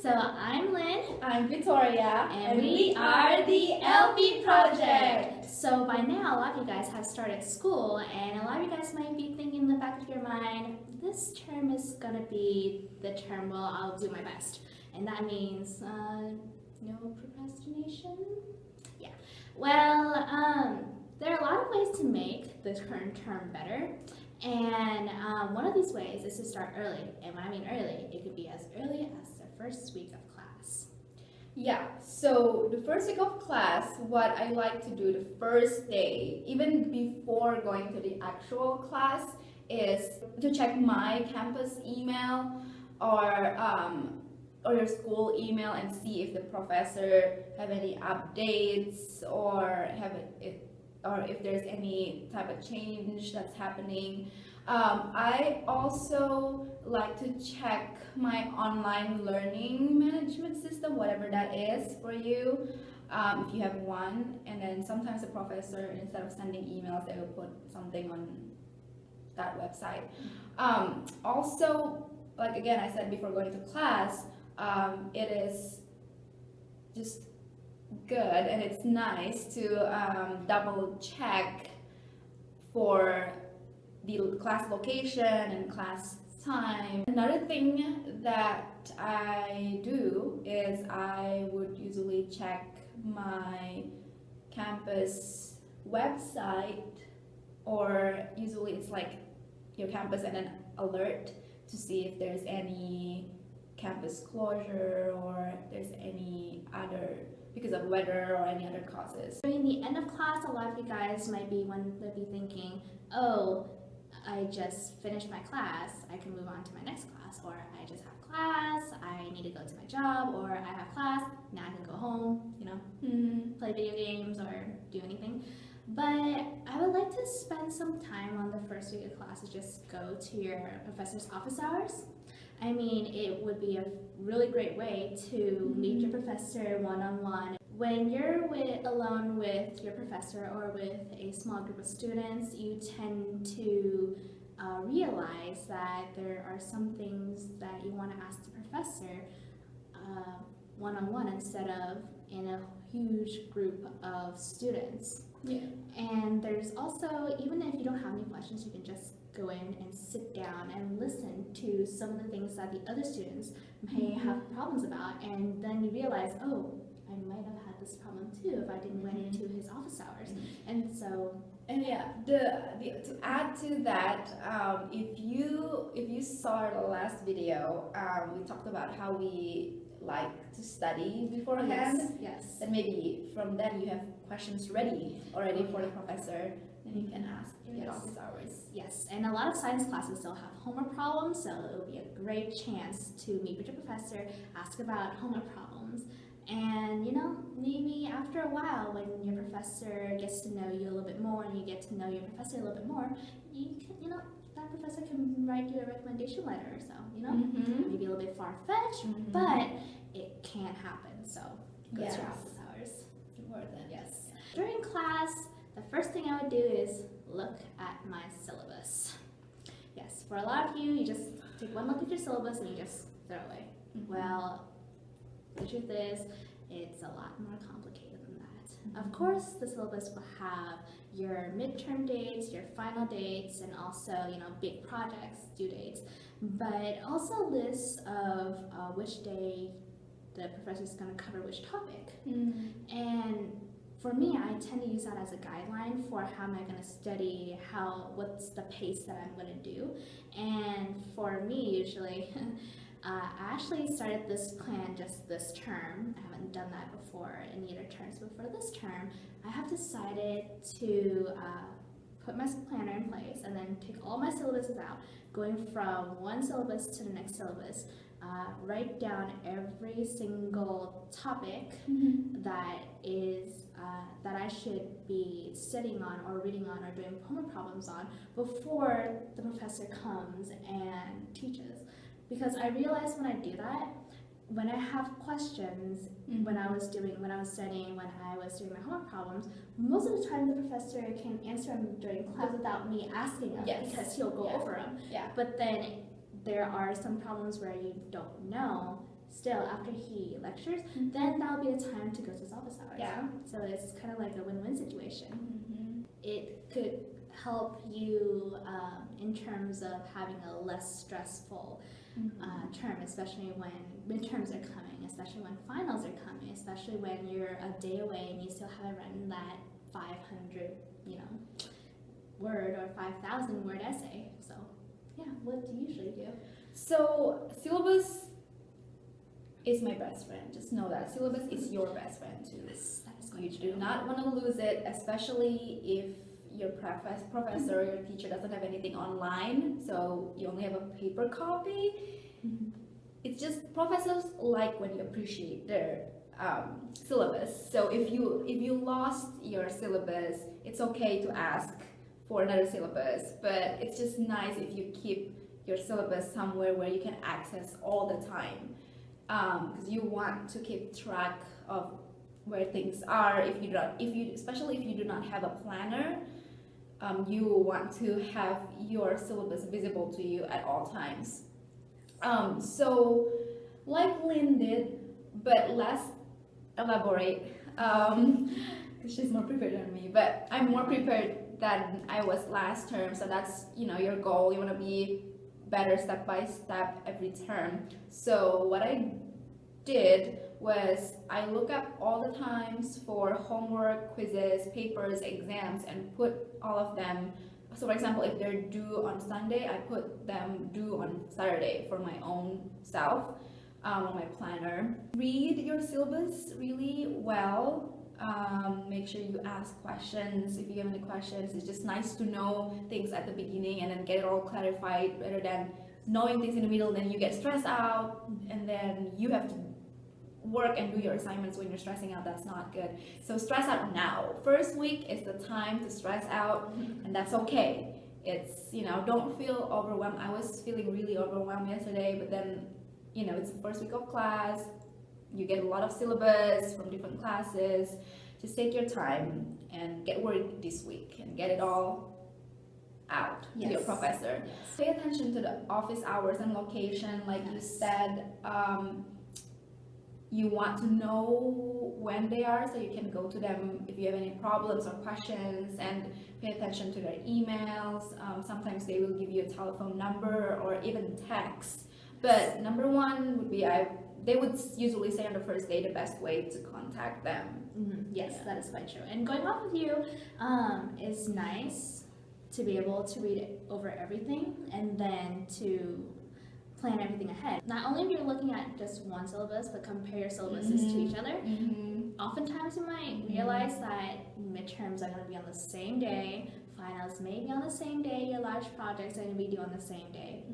So I'm Lynn. I'm Victoria. And we are the LP Project. So by now, a lot of you guys have started school, and a lot of you guys might be thinking in the back of your mind, this term is going to be the term, well, I'll do my best. And that means no procrastination? Yeah. Well, there are a lot of ways to make the current term better. And one of these ways is to start early. And when I mean early, it could be as early as the first week of class. Yeah, so the first week of class, what I like to do the first day, even before going to the actual class, is to check my campus email or your school email and see if the professor have any updates or if there's any type of change that's happening. I also like to check my online learning management system, whatever that is for you, if you have one. And then sometimes the professor, instead of sending emails, they will put something on that website. Also, like again, I said before going to class, it is just good and it's nice to double check for the class location and class time. Another thing that I do is I would usually check my campus website, or usually it's like your campus and an alert to see if there's any campus closure or if there's any other, because of weather or any other causes. During the end of class, a lot of you guys might be thinking, oh, I just finished my class, I can move on to my next class, or I just have class, I need to go to my job, or I have class, now I can go home, play video games or do anything. But I would like to spend some time on the first week of class to just go to your professor's office hours. I mean, it would be a really great way to meet your professor one-on-one. When you're alone with your professor or with a small group of students, you tend to realize that there are some things that you want to ask the professor one-on-one instead of in a huge group of students. Yeah. And there's also, even if you don't have any questions, you can just go in and sit down and listen to some of the things that the other students may have problems about, and then you realize, oh, I might have had this problem too if I didn't went into his office hours. And so, and yeah, to add to that, if you saw the last video, we talked about how we like to study beforehand. Yes. And maybe from then you have questions ready already for the professor, and you can ask at office hours. Yes, and a lot of science classes still have homework problems, so it will be a great chance to meet with your professor, ask about homework problems, and maybe after a while, when your professor gets to know you a little bit more and you get to know your professor a little bit more, that professor can write you a recommendation letter or so, maybe a little bit far-fetched, but it can happen, so go to your office hours. More than Yes. During class, the first thing I would do is look at my syllabus. Yes, for a lot of you, you just take one look at your syllabus and you just throw it away. Well, the truth is, it's a lot more complicated than that. Of course, the syllabus will have your midterm dates, your final dates, and also, big projects, due dates, but also lists of which day the professor is going to cover which topic. And for me, I tend to use that as a guideline for how am I going to study, what's the pace that I'm going to do. And for me, usually, I actually started this plan just this term. I haven't done that before any other terms, but for this term, I have decided to put my planner in place and then take all my syllabuses out, going from one syllabus to the next syllabus, write down every single topic that I should be studying on or reading on or doing homework problems on before the professor comes and teaches. Because I realized when I do that, when I have questions, when I was studying, when I was doing my homework problems, most of the time the professor can answer them during class without me asking them, because he'll go over them. Yeah. But then there are some problems where you don't know, still after he lectures, then that'll be the time to go to his office hours. Yeah. So it's kind of like a win-win situation. Mm-hmm. It could help you in terms of having a less stressful term, especially when midterms are coming, especially when finals are coming, especially when you're a day away and you still haven't written that 500, word or 5,000 word essay. So, yeah, what do you usually do? So Syllabus is my best friend. Just know that Syllabus is your best friend too. Yes, that is You quite do true. not want to lose it, especially if your professor or your teacher doesn't have anything online, so you only have a paper copy. It's just professors like when you appreciate their syllabus. So if you lost your syllabus, it's okay to ask for another syllabus, but it's just nice if you keep your syllabus somewhere where you can access all the time, because you want to keep track of where things are. Especially if you do not have a planner, you want to have your syllabus visible to you at all times. So like Lynn did, but less elaborate, because she's more prepared than me, but I'm more prepared than I was last term. So that's your goal. You want to be better step by step every term. So what I did was I look up all the times for homework, quizzes, papers, exams, and put all of them. So for example, if they're due on Sunday, I put them due on Saturday for my own self on my planner. Read your syllabus really well. Make sure you ask questions if you have any questions. It's just nice to know things at the beginning and then get it all clarified, rather than knowing things in the middle, then you get stressed out and then you have to work and do your assignments when you're stressing out. That's not good. So stress out now. First week is the time to stress out, and that's okay. It's don't feel overwhelmed. I was feeling really overwhelmed yesterday, but then it's the first week of class. You get a lot of syllabus from different classes. Just take your time and get worried this week and get it all out to your professor. Yes. Pay attention to the office hours and location, like you said. You want to know when they are so you can go to them if you have any problems or questions, and pay attention to their emails. Sometimes they will give you a telephone number or even text. But number one would be they would usually say on the first day the best way to contact them. Yes, that is quite true. And going off with you, it's nice to be able to read over everything and then to plan everything ahead. Not only if you're looking at just one syllabus, but compare your syllabuses to each other. Oftentimes you might realize that midterms are going to be on the same day, finals may be on the same day, your large projects are going to be due on the same day.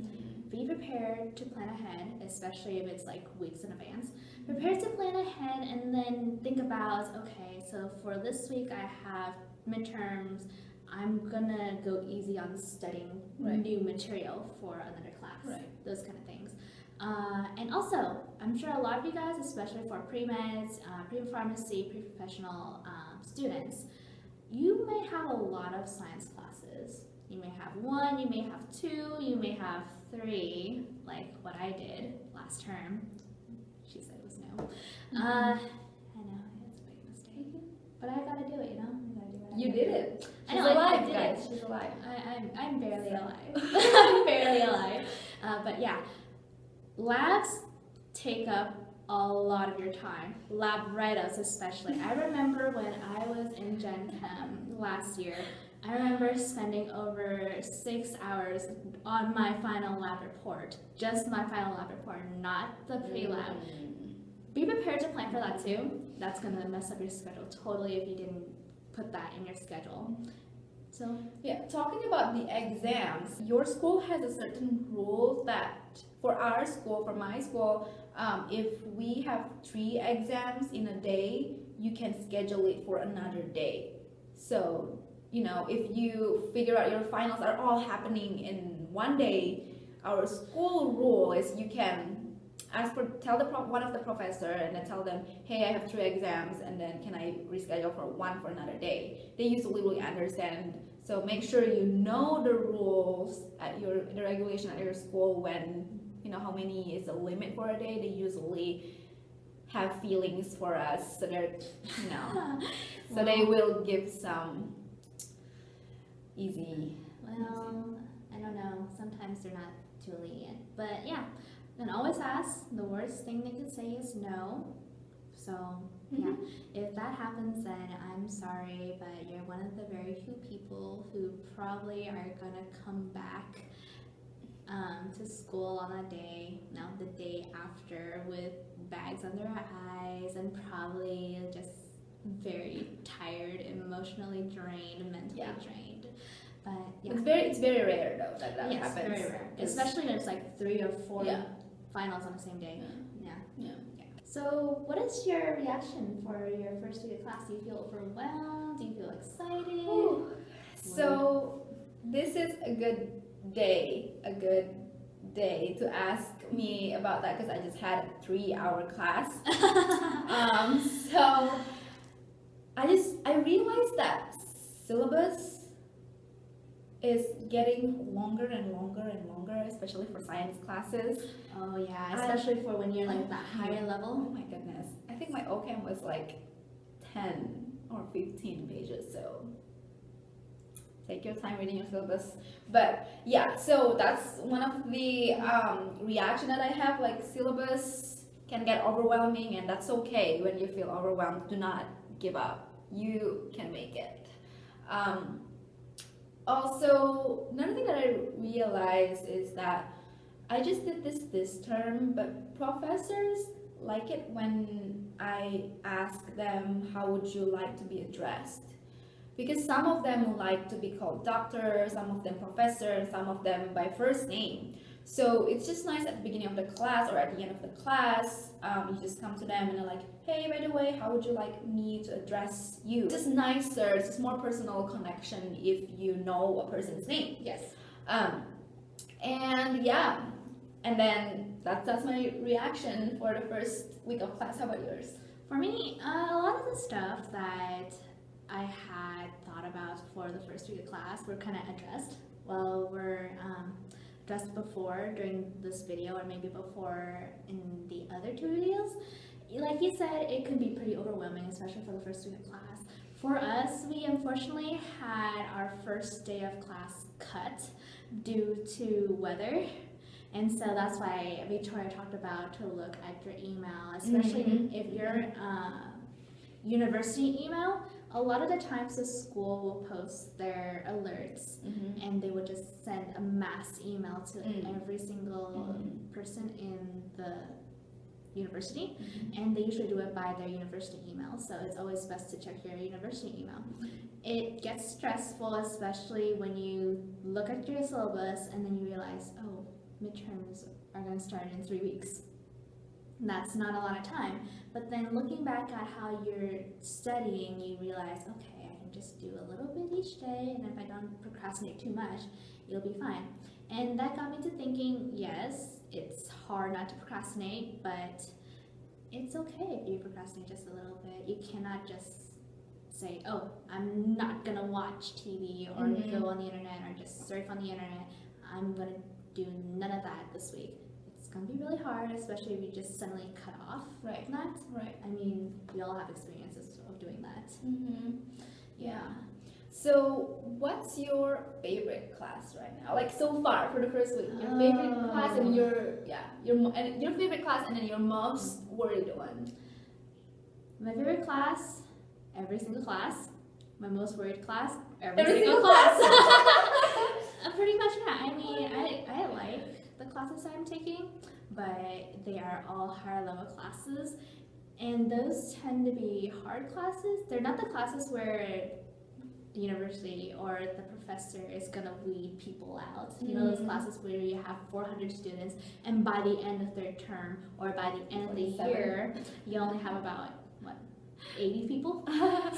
Be prepared to plan ahead, especially if it's like weeks in advance. Prepare to plan ahead and then think about, okay, so for this week I have midterms, I'm gonna go easy on studying new material for another class, those kind of things. And also, I'm sure a lot of you guys, especially for pre-meds, pre-pharmacy, pre-professional students, you may have a lot of science classes. You may have one, you may have two, you may have three, like what I did last term. She said it was no. I know, it's a big mistake. But I gotta do it, I gotta do it. You did it. I She's know, alive, I did guys. it. She's alive. I'm barely alive. I'm barely alive. But yeah, labs take up a lot of your time. Lab write-ups especially. I remember when I was in Gen Chem last year, I remember spending over 6 hours on my final lab report. Just my final lab report, not the pre-lab. Be prepared to plan for that too. That's gonna mess up your schedule totally if you didn't put that in your schedule. So yeah, talking about the exams, your school has a certain rule that for my school, if we have 3 exams in a day, you can schedule it for another day. So if you figure out your finals are all happening in one day, our school rule is you can tell one of the professor and then tell them, hey, I have 3 exams, and then can I reschedule for one for another day? They usually really understand. So make sure you know the rules the regulation at your school when how many is the limit for a day, they usually have feelings for us, so they're so they will give some easy. Well, I don't know. Sometimes they're not too lenient, but yeah. And always ask. The worst thing they could say is no. So yeah, if that happens, then I'm sorry, but you're one of the very few people who probably are gonna come back to school on a day, the day after, with bags under our eyes and probably just very tired, emotionally drained, mentally drained. But yeah, it's very rare though that yes, happens. very rare, especially when it's like 3 or 4 Yeah. finals on the same day. Yeah. So, what is your reaction for your first week of class? Do you feel overwhelmed? Do you feel excited? Ooh. So this is a good day to ask me about that, because I just had a 3-hour class. So I realized that syllabus is getting longer and longer and longer, especially for science classes. Oh yeah, especially for when you're like that higher Oh level. my goodness. I think my OChem was like 10 or 15 pages, so take your time reading your syllabus. But yeah, so that's one of the reaction that I have, like syllabus can get overwhelming, and that's okay. When you feel overwhelmed, do not give up. You can make it. Also, another thing that I realized is that I just did this term, but professors like it when I ask them, how would you like to be addressed? Because some of them like to be called doctor, some of them professor, some of them by first name. So it's just nice at the beginning of the class or at the end of the class, you just come to them and they're like, hey, by the way, how would you like me to address you? It's just nicer, it's just more personal connection if you know a person's name. Yes. And yeah, and then that's my reaction for the first week of class. How about yours? For me, a lot of the stuff that I had thought about for the first week of class were kind of addressed. Well, we're addressed before during this video, or maybe before in the other 2 videos. Like you said, it can be pretty overwhelming, especially for the first week of class. For us, we unfortunately had our first day of class cut due to weather. And so that's why Victoria talked about to look at your email, especially if you're university email. A lot of the times the school will post their alerts and they would just send a mass email to every single person in the university, and they usually do it by their university email, so it's always best to check your university email. It gets stressful, especially when you look at your syllabus and then you realize, oh, midterms are going to start in 3 weeks. That's not a lot of time. But then looking back at how you're studying, you realize, okay, I can just do a little bit each day, and if I don't procrastinate too much, you'll be fine. And that got me to thinking, yes, it's hard not to procrastinate, but it's okay if you procrastinate just a little bit. You cannot just say, oh, I'm not gonna watch TV or go on the internet or just surf on the internet. I'm gonna do none of that this week. It's gonna be really hard, especially if you just suddenly cut off that. Right. I mean, we all have experiences of doing that. Yeah. So, what's your favorite class right now? Like so far for the first week, your favorite class and your favorite class and then your most worried one. My favorite class, every single class. My most worried class, every single class. Pretty much, yeah. I mean, I like the classes I'm taking, but they are all higher level classes, and those tend to be hard classes. They're not the classes where the university or the professor is gonna weed people out. You know, those classes where you have 400 students, and by the end of their term or by the end of the year, you only have about 80 people.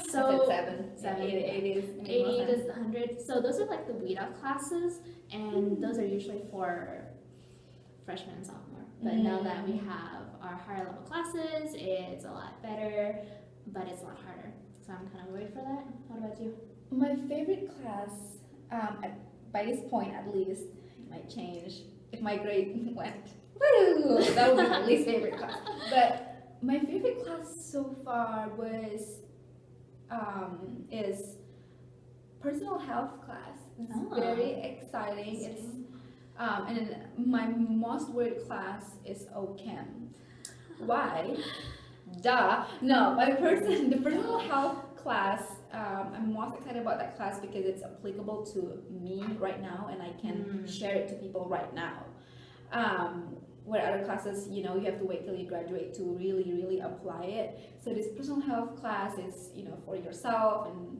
So 80 to 100. So those are like the weed out classes, and those are usually for freshmen and sophomore. But now that we have our higher level classes, it's a lot better, but it's a lot harder. So I'm kind of worried for that. What about you? My favorite class, by this point at least, it might change if my grade went That would be my least favorite class. But my favorite class so far was is personal health class. It's very exciting. It's and then my most weird class is OChem. Why? Duh. No, the personal health class. I'm most excited about that class because it's applicable to me right now, and I can share it to people right now. Where other classes, you have to wait till you graduate to really apply it. So this personal health class is, for yourself and,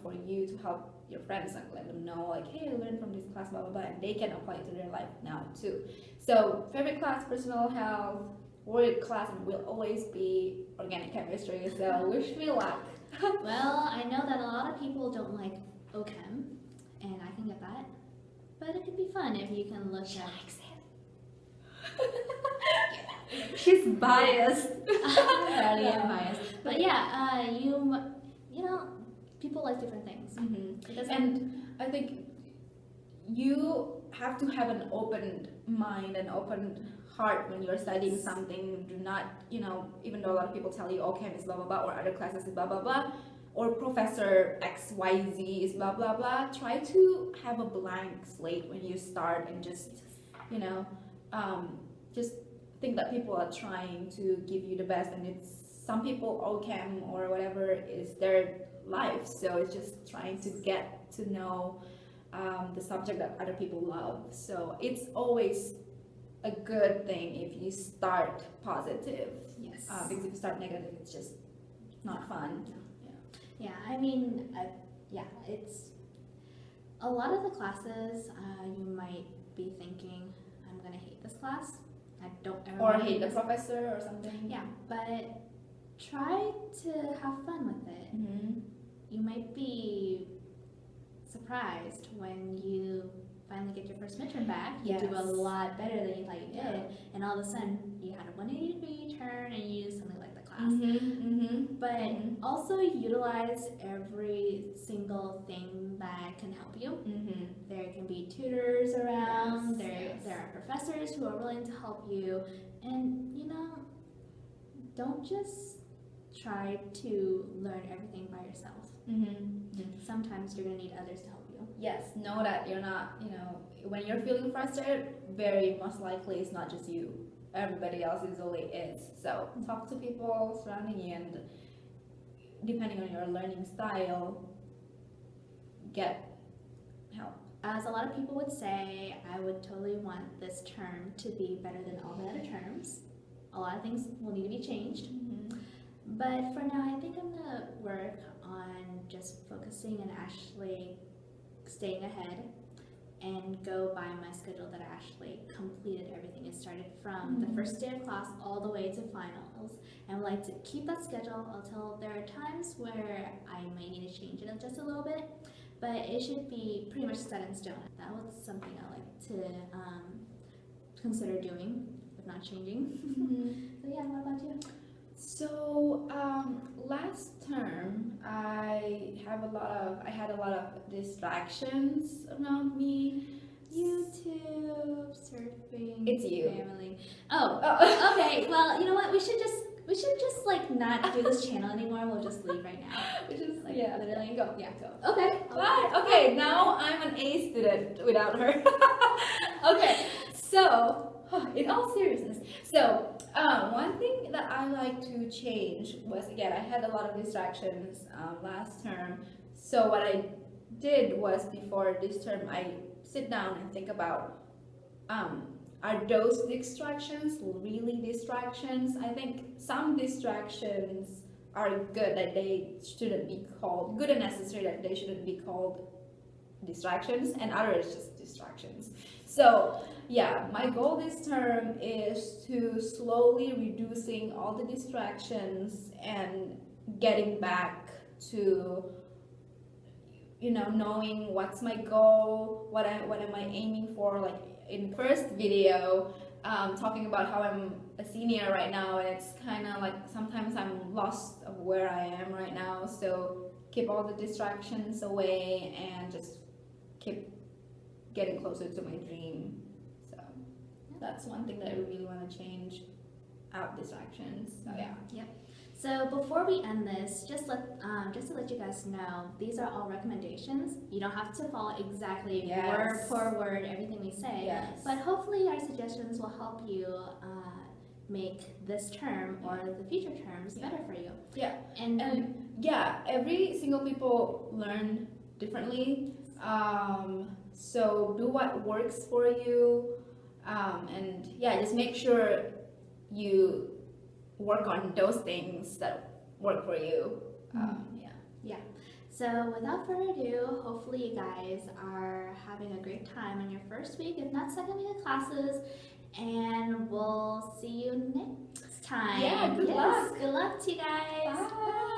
for you to help your friends and let them know, like, hey, I learned from this class, blah, blah, blah, and they can apply it to their life now too. So favorite class, personal health, word class, and will always be organic chemistry. So wish me luck. Well, I know that a lot of people don't like OChem, and I can get that. But it could be fun if you can look at. She's biased. I really am biased. But yeah, people like different things. And I think you have to have an open mind and open heart when you're studying something. Do not, even though a lot of people tell you, okay, it's blah, blah, blah, or other classes is blah, blah, blah, or Professor XYZ is blah, blah, blah. Try to have a blank slate when you start and just, just think that people are trying to give you the best, and it's some people OChem or whatever is their life, so it's just trying to get to know the subject that other people love. So it's always a good thing if you start positive. Yes. Because if you start negative, it's just not fun. Yeah, I mean, it's a lot of the classes you might be thinking, I'm gonna hate this class. I don't ever or hate the professor or something. Yeah, but try to have fun with it. You might be surprised when you finally get your first midterm back. You do a lot better than you thought you did, and all of a sudden you had a 180-degree turn and you suddenly like the class. But also utilize every single thing that can help you. There can be tutors around. There are professors who are willing to help you, and don't just try to learn everything by yourself. Sometimes you're gonna need others to help you. Yes, know that you're not, when you're feeling frustrated, very most likely it's not just you. Everybody else usually is. So talk to people surrounding you, and depending on your learning style, get help. As a lot of people would say, I would totally want this term to be better than all the other terms. A lot of things will need to be changed. But for now, I think I'm gonna work on just focusing and actually staying ahead and go by my schedule that I actually completed everything and started from the first day of class all the way to finals. And I would like to keep that schedule until there are times where I might need to change it just a little bit, but it should be pretty much set in stone. That was something I like to consider doing, if not changing. So yeah, what about you? So last term I had a lot of distractions around me. YouTube, surfing, It's you. family. Oh, okay. Well, you know what? We should just like not do this channel anymore. We'll just leave right now. We just literally go. Yeah, go. Okay. Bye. Okay, now I'm an A student without her. Okay, so in all seriousness, so one thing that I like to change was, again, I had a lot of distractions last term. So what I did was, before this term, I sit down and think about, are those distractions really distractions? I think some distractions are good, that they shouldn't be called, good and necessary, that they shouldn't be called distractions, and others just distractions. So yeah, my goal this term is to slowly reducing all the distractions and getting back to, knowing what's my goal, what am I aiming for. Like in first video, talking about how I'm a senior right now, and it's kind of like sometimes I'm lost of where I am right now. So keep all the distractions away and just keep getting closer to my dream. So that's one thing that I really want to change. out distractions. So yeah. So before we end this, just to let you guys know, these are all recommendations. You don't have to follow exactly word for word everything we say. Yes. But hopefully our suggestions will help you make this term or the future terms better for you. Yeah. And yeah, every single people learn differently. So do what works for you. And yeah, just make sure you work on those things that work for you. So without further ado, hopefully you guys are having a great time on your first week, if not second week of classes, and we'll see you next time. Yeah, good luck. Good luck to you guys. Bye.